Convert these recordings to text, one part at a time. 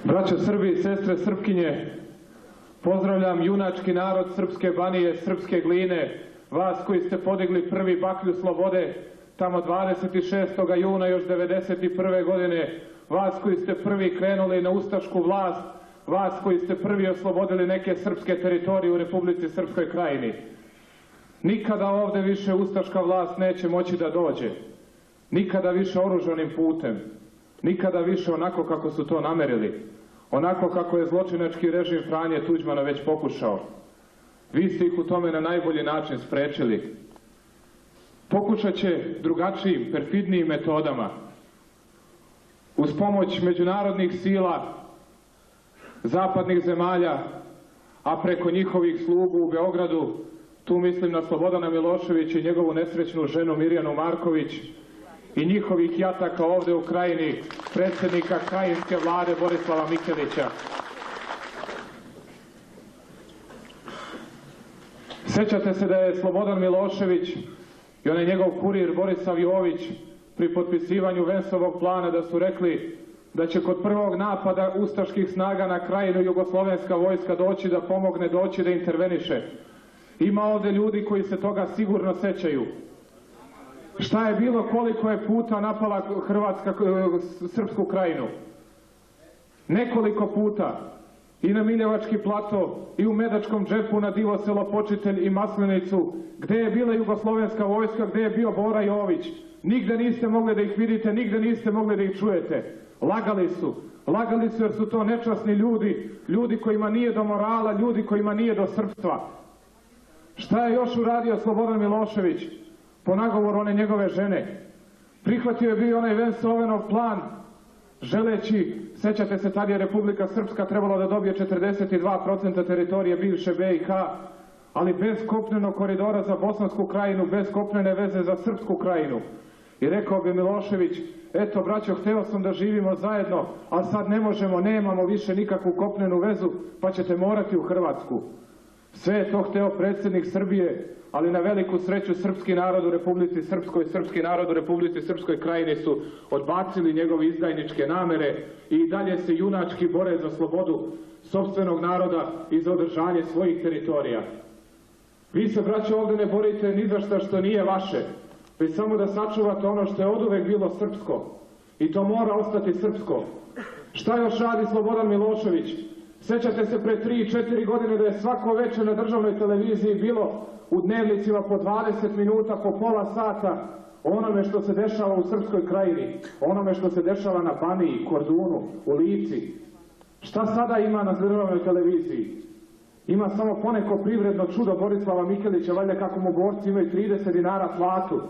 Braćo Srbi i sestre Srpkinje, pozdravljam junački narod Srpske Banije, Srpske Gline, vas koji ste podigli prvi baklju slobode tamo 26. juna još 1991. godine, vas koji ste prvi krenuli na ustašku vlast, vas koji ste prvi oslobodili neke srpske teritorije u Republici Srpskoj Krajini. Nikada ovde više ustaška vlast neće moći da dođe, nikada više oružanim putem, nikada više onako kako su to namerili, onako kako je zločinački režim Franje Tuđmana već pokušao. Vi ste ih u tome na najbolji način sprečili. Pokušat će drugačijim, perfidnijim metodama, uz pomoć međunarodnih sila, zapadnih zemalja, a preko njihovih slugu u Beogradu, tu mislim na Slobodana Miloševića i njegovu nesrećnu ženu Mirjanu Marković, i njihovih jataka ovde u Krajini, predsjednika krajinske vlade Borislava Mikelića. Sećate se da je Slobodan Milošević i onaj njegov kurir Borisav Jović pri potpisivanju Vensovog plana da su rekli da će kod prvog napada ustaških snaga na Krajinu jugoslovenska vojska doći da pomogne, doći da interveniše. Ima ovde ljudi koji se toga sigurno sećaju. Šta je bilo, koliko je puta napala Hrvatska Srpsku Krajinu? Nekoliko puta. I na Miljevački plato, i u Medačkom džepu, na Divoselo, Počitelj i Maslenicu. Gde je bila jugoslovenska vojska, gde je bio Bora Jović? Nigde niste mogli da ih vidite, nigde niste mogli da ih čujete. Lagali su. Lagali su jer su to nečasni ljudi, ljudi kojima nije do morala, ljudi kojima nije do srpstva. Šta je još uradio Slobodan Milošević? Po nagovoru one njegove žene. Prihvatio je bio onaj Vensovenov plan, želeći, sećate se, tad je Republika Srpska trebala da dobije 42% teritorije bivše BiH, ali bez kopnenog koridora za Bosansku Krajinu, bez kopnene veze za Srpsku Krajinu. I rekao bi Milošević, eto braćo, hteo sam da živimo zajedno, a sad ne možemo, nemamo više nikakvu kopnenu vezu, pa ćete morati u Hrvatsku. Sve je to hteo predsjednik Srbije, ali na veliku sreću srpski narod u Republici Srpskoj, srpski narod u Republici Srpskoj Krajini su odbacili njegove izdajničke namere i dalje se junački bore za slobodu sopstvenog naroda i za održanje svojih teritorija. Vi se, braćo, ovde ne borite ni za šta što nije vaše, već samo da sačuvate ono što je oduvek bilo srpsko. I to mora ostati srpsko. Šta još radi Slobodan Milošević? Sećate se pre 3 i 4 godine da je svako večer na državnoj televiziji bilo u dnevnicima po 20 minuta, po pola sata o onome što se dešava u Srpskoj Krajini, o onome što se dešava na Baniji, Kordunu, u Lici. Šta sada ima na državnoj televiziji? Ima samo poneko privredno čudo Borislava Mikelića, valjda kako mu borci imaju 30 dinara platu.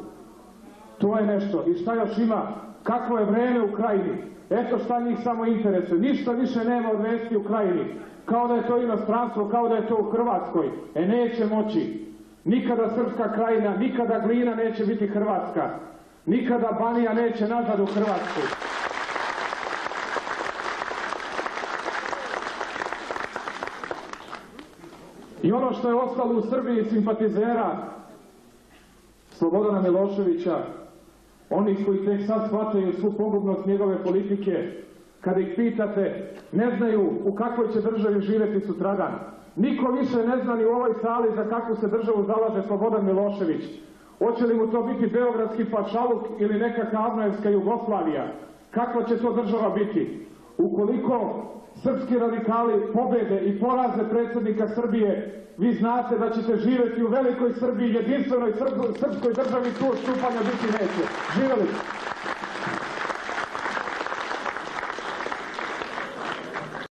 To je nešto. I šta još ima? Kakvo je vreme u Krajini? Eto šta njih samo interesuje. Ništa više nema od vesti u Krajini. Kao da je to inostranstvo, kao da je to u Hrvatskoj. Neće moći. Nikada Srpska Krajina, nikada Glina neće biti Hrvatska. Nikada Banija neće nazad u Hrvatsku. I ono što je ostalo u Srbiji simpatizera Slobodana Miloševića, onih koji tek sad shvataju svu pogubnost njegove politike, kada ih pitate, ne znaju u kakvoj će državi živjeti sutradan. Niko više ne zna ni u ovoj sali za kakvu se državu zalaže Slobodan Milošević. Hoće li mu to biti beogradski pašaluk ili neka Kavnojevska Jugoslavija? Kakva će to država biti? Ukoliko srpski radikali pobede i poraze predsjednika Srbije, vi znate da ćete živjeti u velikoj Srbiji, jedinstvenoj srpskoj državi, tu odstupanja biti neće. Živjeli!